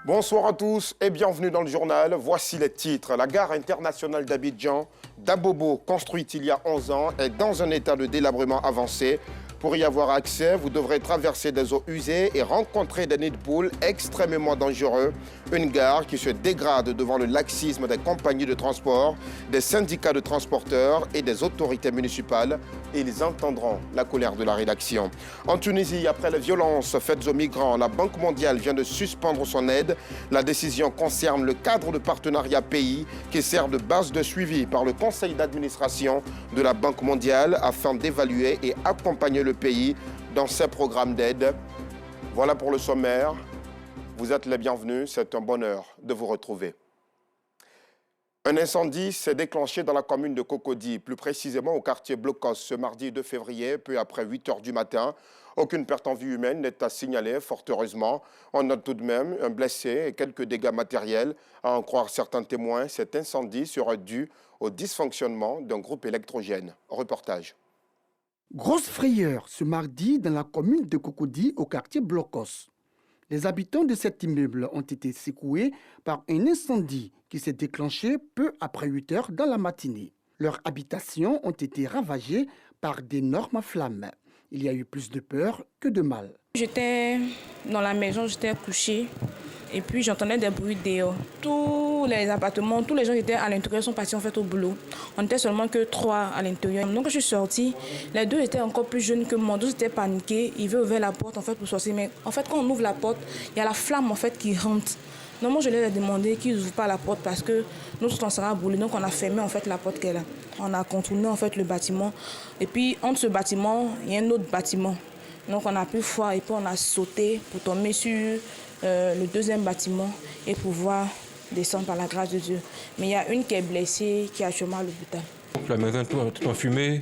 Bonsoir à tous et bienvenue dans le journal. Voici les titres. La gare internationale d'Abidjan, d'Abobo, construite il y a 11 ans, est dans un état de délabrement avancé. Pour y avoir accès, vous devrez traverser des eaux usées et rencontrer des nids de poules extrêmement dangereux. Une gare qui se dégrade devant le laxisme des compagnies de transport, des syndicats de transporteurs et des autorités municipales. Ils entendront la colère de la rédaction. En Tunisie, après les violences faites aux migrants, la Banque mondiale vient de suspendre son aide. La décision concerne le cadre de partenariat pays qui sert de base de suivi par le conseil d'administration de la Banque mondiale afin d'évaluer et accompagner le pays dans ses programmes d'aide. Voilà pour le sommaire. Vous êtes les bienvenus, c'est un bonheur de vous retrouver. Un incendie s'est déclenché dans la commune de Cocody, plus précisément au quartier Blocos, ce mardi 2 février, peu après 8 h du matin. Aucune perte en vie humaine n'est à signaler, fort heureusement. On note tout de même un blessé et quelques dégâts matériels. À en croire certains témoins, cet incendie serait dû au dysfonctionnement d'un groupe électrogène. Reportage. Grosse frayeur ce mardi dans la commune de Cocody au quartier Blocos. Les habitants de cet immeuble ont été secoués par un incendie qui s'est déclenché peu après 8 h dans la matinée. Leurs habitations ont été ravagées par d'énormes flammes. Il y a eu plus de peur que de mal. J'étais dans la maison, j'étais couchée et puis j'entendais des bruits dehors. Tous les appartements, tous les gens qui étaient à l'intérieur sont partis en fait au boulot. On n'était seulement que 3 à l'intérieur. Donc je suis sortie, les deux étaient encore plus jeunes que moi, deux étaient paniqués, ils veulent ouvrir la porte en fait pour sortir. Mais en fait quand on ouvre la porte, il y a la flamme en fait qui rentre. Donc moi je leur ai demandé qu'ils n'ouvrent pas la porte parce que nous on sera brûlés. Donc on a fermé en fait la porte qu'elle a. On a contourné en fait le bâtiment. Et puis entre ce bâtiment, il y a un autre bâtiment. Donc on a pu voir et puis on a sauté pour tomber sur le deuxième bâtiment et pouvoir descendre par la grâce de Dieu. Mais il y a une qui est blessée, qui est actuellement à l'hôpital. La maison tout en fumée,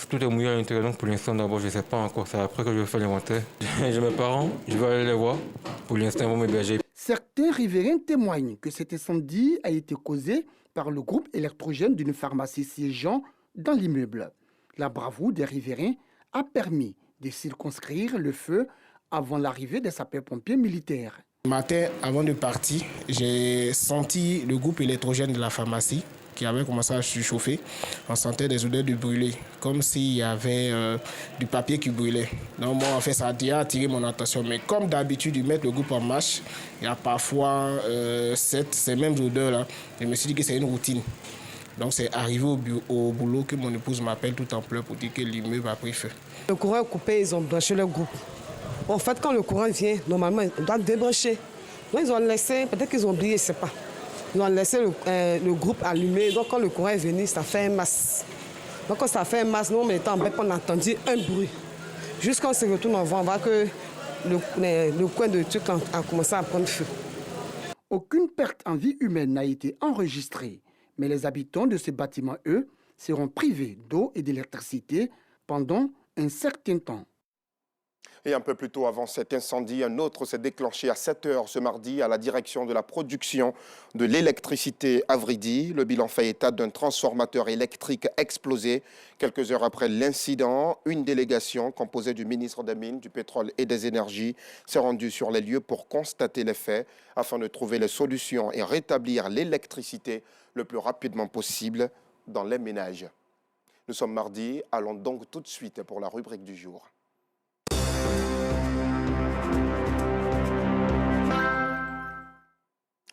tout est mouillé à l'intérieur. Donc pour l'instant d'abord je ne sais pas encore, c'est après que je vais faire l'inventaire. J'ai mes parents, je vais aller les voir. Pour l'instant ils vont m'héberger. Certains riverains témoignent que cet incendie a été causé par le groupe électrogène d'une pharmacie siégeant dans l'immeuble. La bravoure des riverains a permis de circonscrire le feu avant l'arrivée des sapeurs-pompiers militaires. Le matin, avant de partir, j'ai senti le groupe électrogène de la pharmacie qui avait commencé à se chauffer. On sentait des odeurs de brûlé, comme s'il y avait du papier qui brûlait. Donc moi, en fait, ça a attiré mon attention. Mais comme d'habitude, ils mettent le groupe en marche. Il y a parfois ces mêmes odeurs-là. Je me suis dit que c'est une routine. Donc c'est arrivé au boulot que mon épouse m'appelle tout en pleurs pour dire que l'immeuble a pris feu. Le courant est coupé, ils ont branché le groupe. En fait, quand le courant vient, normalement, on doit débrancher. Donc ils ont laissé, peut-être qu'ils ont oublié, je ne sais pas. Ils ont laissé le groupe allumé. Donc quand le courant est venu, ça fait un masse. Donc quand ça fait un masse, nous, on était en bête, on a entendu un bruit. Jusqu'à on se retourne, on voit que le coin de truc a commencé à prendre feu. Aucune perte en vie humaine n'a été enregistrée. Mais les habitants de ces bâtiments, eux, seront privés d'eau et d'électricité pendant un certain temps. Et un peu plus tôt avant cet incendie, un autre s'est déclenché à 7 h ce mardi à la direction de la production de l'électricité à Vridi. Le bilan fait état d'un transformateur électrique explosé. Quelques heures après l'incident, une délégation composée du ministre des Mines, du Pétrole et des Énergies s'est rendue sur les lieux pour constater les faits afin de trouver les solutions et rétablir l'électricité le plus rapidement possible dans les ménages. Nous sommes mardi, allons donc tout de suite pour la rubrique du jour.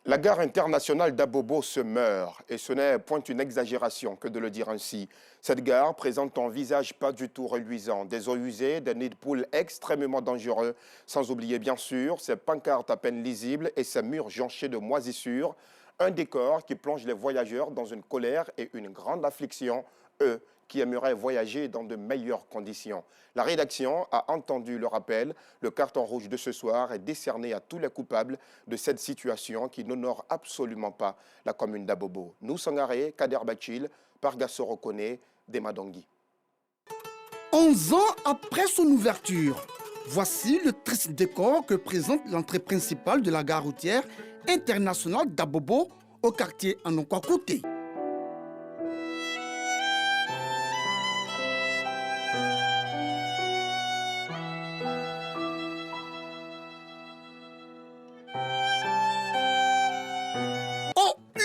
La gare internationale d'Abobo se meurt, et ce n'est point une exagération que de le dire ainsi. Cette gare présente un visage pas du tout reluisant, des eaux usées, des nids de poules extrêmement dangereux, sans oublier bien sûr ses pancartes à peine lisibles et ses murs jonchés de moisissures, un décor qui plonge les voyageurs dans une colère et une grande affliction, eux qui aimeraient voyager dans de meilleures conditions. La rédaction a entendu le rappel. Le carton rouge de ce soir est décerné à tous les coupables de cette situation qui n'honore absolument pas la commune d'Abobo. Nous Sangaré, Kader Bachil, Pargassoro Kone, Demadongui. 11 ans après son ouverture, voici le triste décor que présente l'entrée principale de la gare routière internationale d'Abobo au quartier Anokwakouté.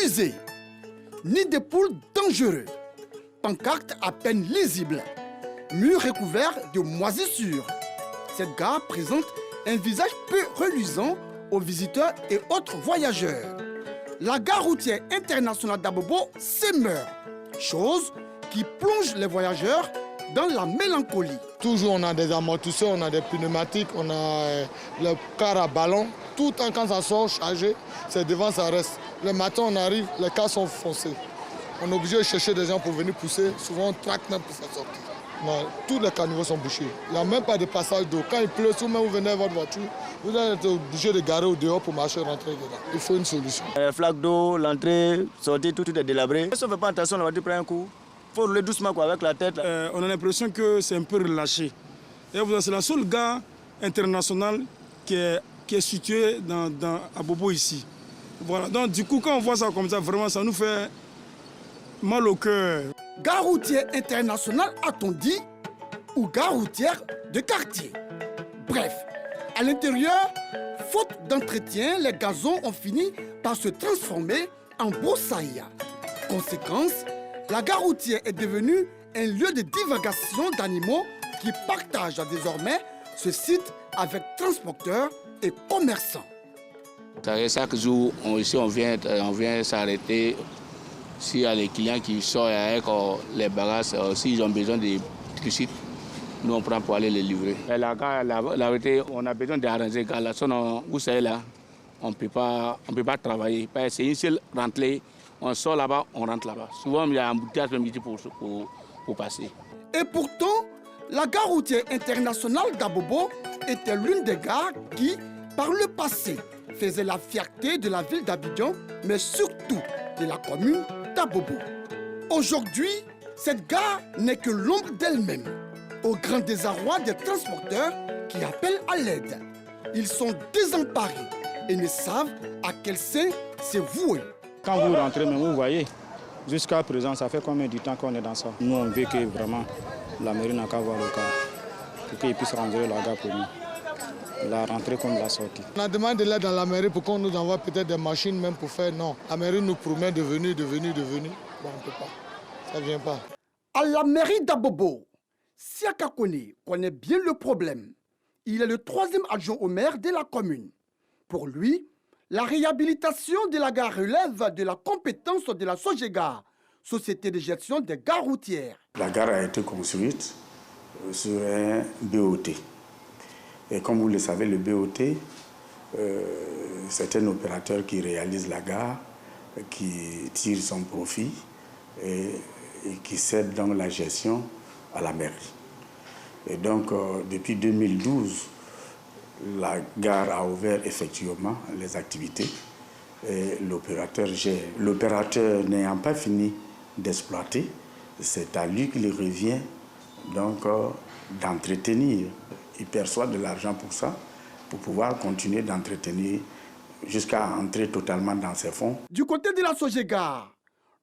usés. Nid de poules dangereux. Pancartes à peine lisibles. Murs recouverts de moisissures. Cette gare présente un visage peu reluisant aux visiteurs et autres voyageurs. La gare routière internationale d'Abobo s'émeurt, chose qui plonge les voyageurs dans la mélancolie. Toujours on a des amortisseurs, on a des pneumatiques, on a le car à ballon. Tout le temps quand ça sort chargé, c'est devant, ça reste. Le matin on arrive, les cars sont foncés. On est obligé de chercher des gens pour venir pousser. Souvent on traque même pour sa sortie. Non, tous les caniveaux sont bouchés. Il n'y a même pas de passage d'eau. Quand il pleut, si vous venez avec votre voiture, vous allez être obligé de garer au dehors pour marcher et rentrer dedans. Il faut une solution. Les flaques d'eau, l'entrée, sortie, tout est délabré. Si on ne fait pas attention, la voiture prend un coup. Il faut rouler doucement quoi, avec la tête. On a l'impression que c'est un peu relâché. C'est la seule gare internationale qui est située à Bobo ici. Voilà. Donc du coup, quand on voit ça comme ça, vraiment, ça nous fait mal au cœur. Gare routière internationale, a-t-on dit, ou gare routière de quartier. Bref, à l'intérieur, faute d'entretien, les gazons ont fini par se transformer en broussailles. Conséquence, la gare routière est devenue un lieu de divagation d'animaux qui partagent désormais ce site avec transporteurs et commerçants. Chaque jour, ici, on vient s'arrêter. S'il y a les clients qui sortent avec les bagages, s'ils ont besoin de sites, nous on prend pour aller les livrer. Et la vérité, on a besoin d'arranger. La zone où c'est là, on ne peut pas travailler. C'est une seule rentrée, on sort là-bas, on rentre là-bas. Souvent, il y a un embouteillage pour passer. Et pourtant, la gare routière internationale d'Abobo était l'une des gares qui, par le passé, faisait la fierté de la ville d'Abidjan, mais surtout de la commune d'Abobo. Aujourd'hui, cette gare n'est que l'ombre d'elle-même, au grand désarroi des transporteurs qui appellent à l'aide. Ils sont désemparés et ne savent à quel sein se vouer. Quand vous rentrez, même vous voyez, jusqu'à présent, ça fait combien de temps qu'on est dans ça? Nous, on veut que vraiment la mairie n'a qu'à voir le cas, pour qu'il puisse rendre la gare pour nous. La rentrée comme la sortie. On a demandé de l'aide dans la mairie pour qu'on nous envoie peut-être des machines même pour faire. Non, la mairie nous promet de venir. Bon, on ne peut pas. Ça ne vient pas. À la mairie d'Abobo, Siaka Kone connaît bien le problème. Il est le 3e adjoint au maire de la commune. Pour lui, la réhabilitation de la gare relève de la compétence de la Sogega, Société de gestion des gares routières. La gare a été construite sur un BOT. Et comme vous le savez, le BOT, c'est un opérateur qui réalise la gare, qui tire son profit et qui cède donc la gestion à la mairie. Et donc, depuis 2012, la gare a ouvert effectivement les activités et l'opérateur gère. L'opérateur n'ayant pas fini d'exploiter, c'est à lui qu'il revient donc d'entretenir. Il perçoit de l'argent pour ça, pour pouvoir continuer d'entretenir jusqu'à entrer totalement dans ses fonds. Du côté de la Sogega,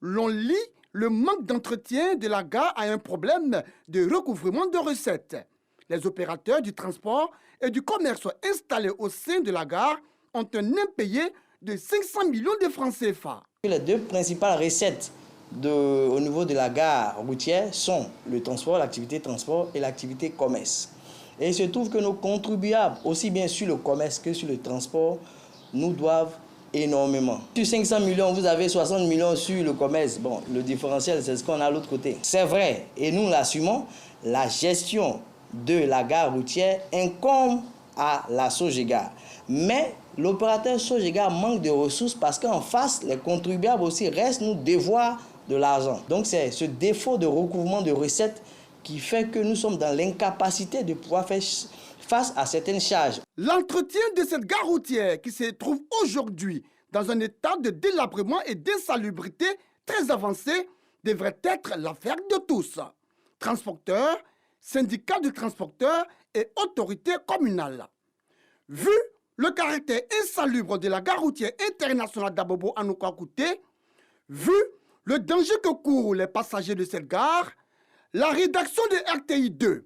l'on lit le manque d'entretien de la gare a un problème de recouvrement de recettes. Les opérateurs du transport et du commerce installés au sein de la gare ont un impayé de 500 millions de francs CFA. Les deux principales recettes au niveau de la gare routière sont le transport, l'activité transport et l'activité commerce. Et il se trouve que nos contribuables, aussi bien sur le commerce que sur le transport, nous doivent énormément. Sur 500 millions, vous avez 60 millions sur le commerce. Bon, le différentiel, c'est ce qu'on a à l'autre côté. C'est vrai, et nous l'assumons, la gestion de la gare routière incombe à la Sogega. Mais l'opérateur Sogega manque de ressources parce qu'en face, les contribuables aussi restent nous devoir de l'argent. Donc c'est ce défaut de recouvrement de recettes qui fait que nous sommes dans l'incapacité de pouvoir faire face à certaines charges. L'entretien de cette gare routière qui se trouve aujourd'hui dans un état de délabrement et d'insalubrité très avancé devrait être l'affaire de tous. Transporteurs, syndicats de transporteurs et autorités communales. Vu le caractère insalubre de la gare routière internationale d'Abobo à Nokouakouté, vu le danger que courent les passagers de cette gare, la rédaction de RTI 2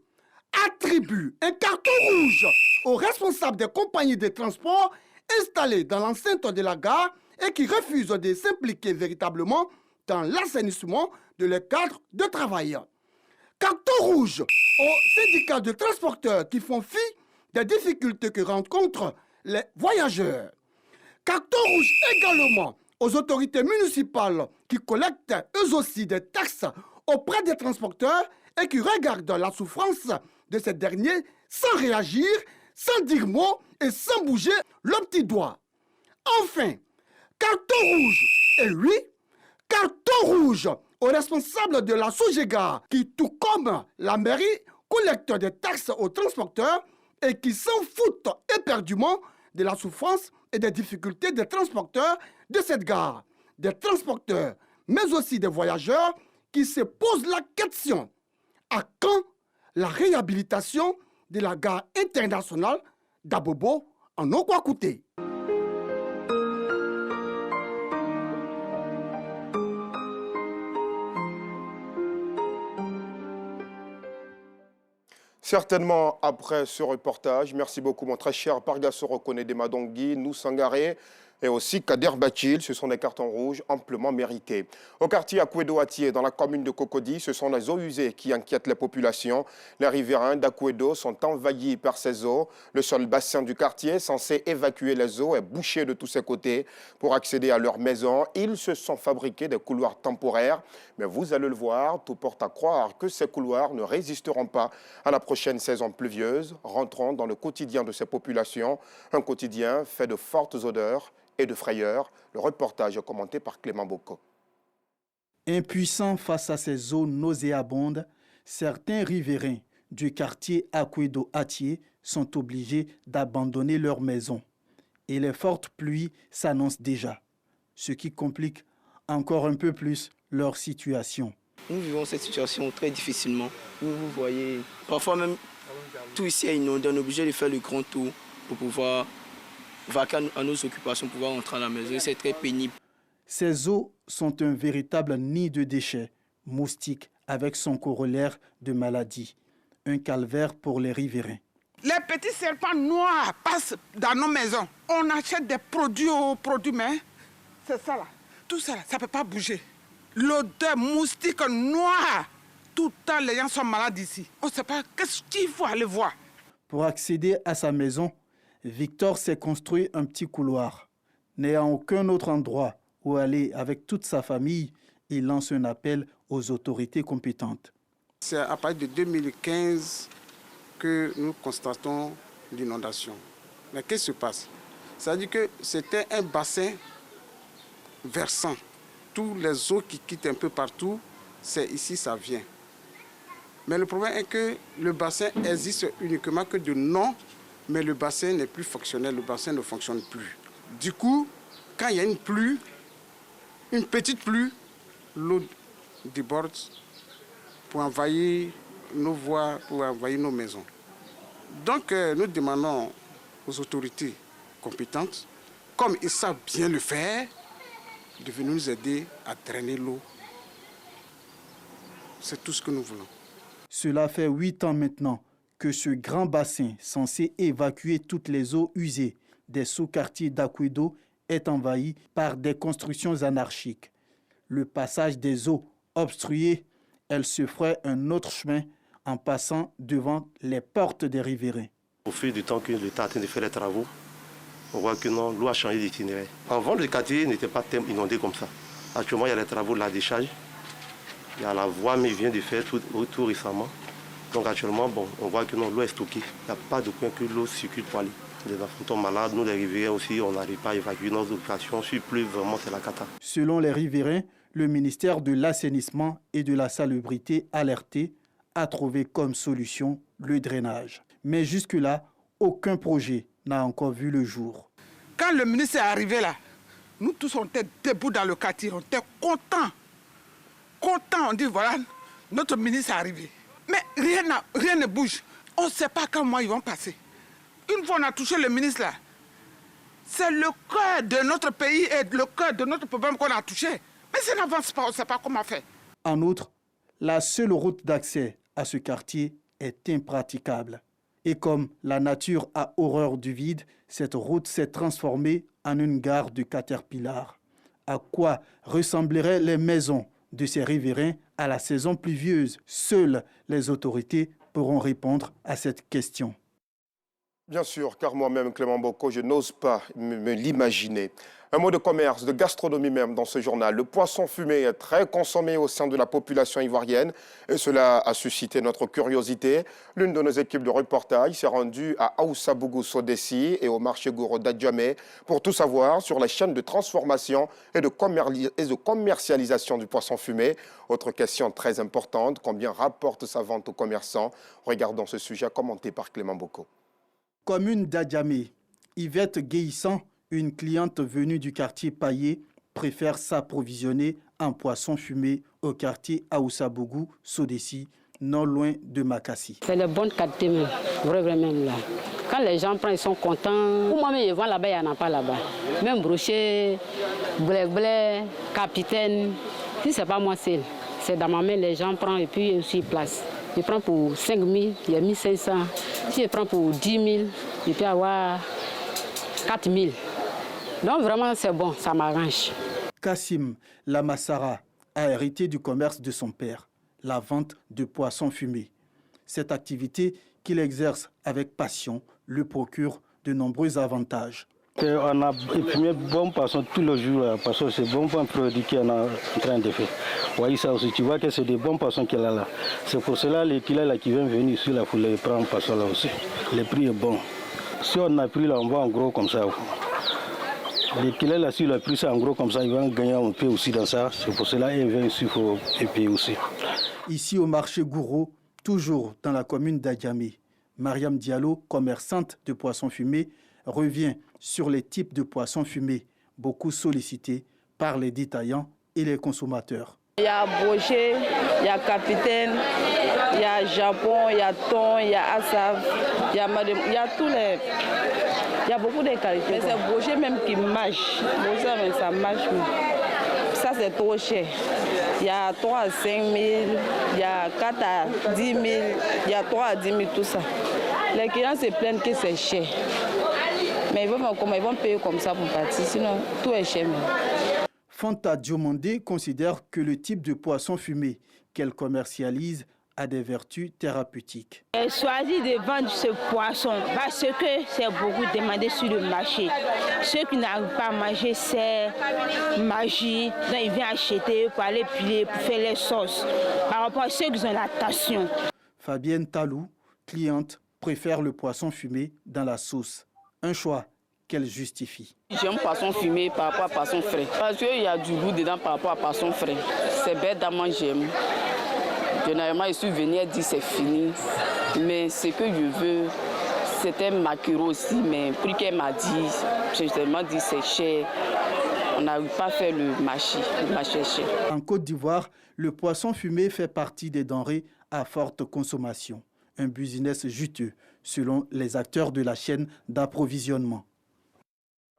attribue un carton rouge aux responsables des compagnies de transport installées dans l'enceinte de la gare et qui refusent de s'impliquer véritablement dans l'assainissement de leurs cadres de travail. Carton rouge aux syndicats de transporteurs qui font fi des difficultés que rencontrent les voyageurs. Carton rouge également aux autorités municipales qui collectent eux aussi des taxes auprès des transporteurs et qui regardent la souffrance de ces derniers sans réagir, sans dire mot et sans bouger le petit doigt. Enfin, carton rouge et lui, carton rouge aux responsables de la Sogega qui, tout comme la mairie, collectent des taxes aux transporteurs et qui s'en foutent éperdument de la souffrance et des difficultés des transporteurs de cette gare. Des transporteurs, mais aussi des voyageurs qui se posent la question: à quand la réhabilitation de la gare internationale d'Abobo en Okwakouté? Certainement après ce reportage, merci beaucoup mon très cher Pargassoro Kone de Madongui, nous Sangaré et aussi Kader Bachil, ce sont des cartons rouges amplement mérités. Au quartier Akouedo-Atié, dans la commune de Cocody, ce sont les eaux usées qui inquiètent les populations. Les riverains d'Akouedo sont envahis par ces eaux. Le seul bassin du quartier, censé évacuer les eaux, est bouché de tous ses côtés. Pour accéder à leur maison, ils se sont fabriqués des couloirs temporaires. Mais vous allez le voir, tout porte à croire que ces couloirs ne résisteront pas à la prochaine saison pluvieuse. Rentrons dans le quotidien de ces populations, un quotidien fait de fortes odeurs et de frayeur. Le reportage est commenté par Clément Boko. Impuissants face à ces eaux nauséabondes, certains riverains du quartier Akouedo-Atié sont obligés d'abandonner leurs maisons. Et les fortes pluies s'annoncent déjà, ce qui complique encore un peu plus leur situation. Nous vivons cette situation très difficilement. Vous voyez, parfois même tout ici est inondé, on est obligé de faire le grand tour pour pouvoir vaquer à nos occupations, pouvoir entrer à la maison. C'est très pénible. Ces eaux sont un véritable nid de déchets, moustiques avec son corollaire de maladies. Un calvaire pour les riverains. Les petits serpents noirs passent dans nos maisons. On achète des produits aux produits, mais c'est ça là. Tout ça là, ça ne peut pas bouger. L'odeur moustique noire. Tout le temps, les gens sont malades ici. On ne sait pas qu'est-ce qu'il faut aller voir. Pour accéder à sa maison, Victor s'est construit un petit couloir. N'ayant aucun autre endroit où aller avec toute sa famille, il lance un appel aux autorités compétentes. C'est à partir de 2015 que nous constatons l'inondation. Mais qu'est-ce qui se passe? C'est-à-dire que c'était un bassin versant. Tous les eaux qui quittent un peu partout, c'est ici ça vient. Mais le problème est que le bassin existe uniquement que de nom, mais le bassin n'est plus fonctionnel, le bassin ne fonctionne plus. Du coup, quand il y a une pluie, une petite pluie, l'eau déborde pour envahir nos voies, pour envahir nos maisons. Donc, nous demandons aux autorités compétentes, comme ils savent bien le faire, de venir nous aider à drainer l'eau. C'est tout ce que nous voulons. Cela fait 8 ans maintenant que ce grand bassin censé évacuer toutes les eaux usées des sous-quartiers d'Akouedo est envahi par des constructions anarchiques. Le passage des eaux obstrué, elle se ferait un autre chemin en passant devant les portes des riverains. Au fil du temps que l'État a de faire les travaux, on voit que non, l'eau a changé d'itinéraire. Avant, le quartier n'était pas inondé comme ça. Actuellement, il y a les travaux de la décharge. Il y a la voie, mais il vient de faire tout récemment. Donc actuellement, bon, on voit que non, l'eau est stockée. Il n'y a pas de point que l'eau circule pour aller. Les enfants sont malades, nous les riverains aussi, on n'arrive pas à évacuer nos occupations. S'il pleut, vraiment, c'est la cata. Selon les riverains, le ministère de l'Assainissement et de la Salubrité alerté a trouvé comme solution le drainage. Mais jusque-là, aucun projet n'a encore vu le jour. Quand le ministre est arrivé là, nous tous on était debout dans le quartier, on était contents. Contents, on dit voilà, notre ministre est arrivé. Mais rien ne bouge. On ne sait pas quand ils vont passer. Une fois on a touché le ministre là, c'est le cœur de notre pays et le cœur de notre problème qu'on a touché. Mais ça n'avance pas, on ne sait pas comment faire. En outre, la seule route d'accès à ce quartier est impraticable. Et comme la nature a horreur du vide, cette route s'est transformée en une gare de Caterpillar. À quoi ressembleraient les maisons de ces riverains à la saison pluvieuse? Seules les autorités pourront répondre à cette question. Bien sûr, car moi-même, Clément Boko, je n'ose pas me l'imaginer. Un mot de commerce, de gastronomie même dans ce journal. Le poisson fumé est très consommé au sein de la population ivoirienne et cela a suscité notre curiosité. L'une de nos équipes de reportage s'est rendue à Aoussabougou Sodessi et au marché Gouro d'Adjamé pour tout savoir sur les chaînes de transformation et de commercialisation du poisson fumé. Autre question très importante, combien rapporte sa vente aux commerçants? Regardons ce sujet commenté par Clément Boko. Commune d'Adjamé, Yvette Guéhissan, une cliente venue du quartier Paillé, préfère s'approvisionner en poisson fumé au quartier Aoussabougou, Sodessi, non loin de Makassi. C'est de bonne qualité même, vraiment là. Quand les gens prennent, ils sont contents. Pour moi-même, ils vont là-bas, il n'y en a pas là-bas. Même brochet, blé, capitaine, si ce n'est pas moi seul, c'est dans ma main, les gens prennent et puis aussi ils placent. Je prends pour 5 000, il y a 1 500. Si je prends pour 10 000, je peux avoir 4 000. Donc vraiment, c'est bon, ça m'arrange. Kassim Lamassara a hérité du commerce de son père, la vente de poissons fumés. Cette activité qu'il exerce avec passion lui procure de nombreux avantages. On a imprimé bon poisson tous les jours parce que c'est bon produit qu'on est en train de faire. Oui, ça aussi, tu vois que c'est des bons poissons qu'il a là. C'est pour cela les clients là, qui viennent venir ici, il faut les prendre poisson là aussi. Le prix est bon. Si on a pris là, on va en gros comme ça. Les clients là, si on a pris ça en gros comme ça, ils vont gagner un peu aussi dans ça. C'est pour cela qu'ils viennent ici, il faut payer aussi. Ici au marché Gouro, toujours dans la commune d'Adjamé, Mariam Diallo, commerçante de poissons fumés, revient sur les types de poissons fumés, beaucoup sollicités par les détaillants et les consommateurs. Il y a brochet, il y a capitaine, il y a japon, il y a thon, il y a assaf, il y a tous les... Il y a beaucoup de qualités. Mais c'est brochet même qui mâche. Brochet même ça mâche. Ça c'est trop cher. Il y a 3 à 5 000, il y a 4 à 10 000, il y a 3 à 10 000, tout ça. Les clients se plaignent que c'est cher. Mais ils vont payer comme ça pour partir, sinon tout est cher. Fanta Diomandé considère que le type de poisson fumé qu'elle commercialise a des vertus thérapeutiques. Elle choisit de vendre ce poisson parce que c'est beaucoup demandé sur le marché. Ceux qui n'arrivent pas à manger, c'est magie. Donc ils viennent acheter pour aller piler, pour faire les sauces. Par rapport à ceux qui ont la tension. Fabienne Talou, cliente, préfère le poisson fumé dans la sauce. Un choix qu'elle justifie. J'aime poisson fumé par rapport à poisson frais. Parce qu'il y a du goût dedans par rapport à poisson frais. C'est bête d'amant, j'aime. Généralement, je suis venu et dit c'est fini. Mais ce que je veux, c'était maquereau aussi. Mais prix qu'elle m'a dit, j'ai tellement dit c'est cher. On n'arrive pas à faire le marché. Le marché est cher. En Côte d'Ivoire, le poisson fumé fait partie des denrées à forte consommation. Un business juteux, selon les acteurs de la chaîne d'approvisionnement.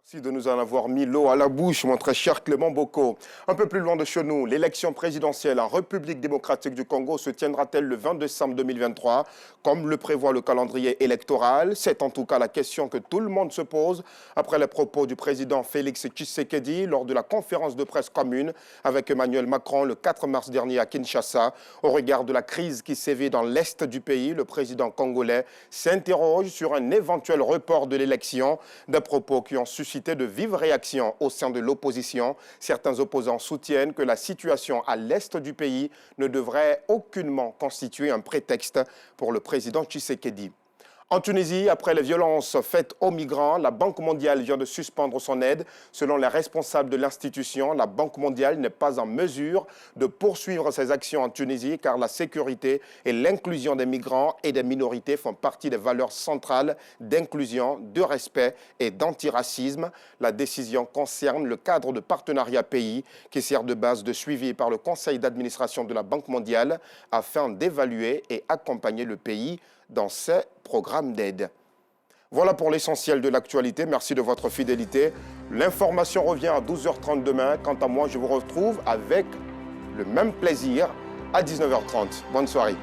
Merci de nous en avoir mis l'eau à la bouche, mon très cher Clément Boko. Un peu plus loin de chez nous, l'élection présidentielle en République démocratique du Congo se tiendra-t-elle le 20 décembre 2023, comme le prévoit le calendrier électoral? C'est en tout cas la question que tout le monde se pose après les propos du président Félix Tshisekedi lors de la conférence de presse commune avec Emmanuel Macron le 4 mars dernier à Kinshasa. Au regard de la crise qui sévit dans l'est du pays, le président congolais s'interroge sur un éventuel report de l'élection, des propos qui ont suscité de vives réactions au sein de l'opposition. Certains opposants soutiennent que la situation à l'est du pays ne devrait aucunement constituer un prétexte pour le président Tshisekedi. En Tunisie, après les violences faites aux migrants, la Banque mondiale vient de suspendre son aide. Selon les responsables de l'institution, la Banque mondiale n'est pas en mesure de poursuivre ses actions en Tunisie car la sécurité et l'inclusion des migrants et des minorités font partie des valeurs centrales d'inclusion, de respect et d'antiracisme. La décision concerne le cadre de partenariat pays qui sert de base de suivi par le conseil d'administration de la Banque mondiale afin d'évaluer et accompagner le pays dans ces programmes d'aide. Voilà pour l'essentiel de l'actualité. Merci de votre fidélité. L'information revient à 12h30 demain. Quant à moi, je vous retrouve avec le même plaisir à 19h30. Bonne soirée.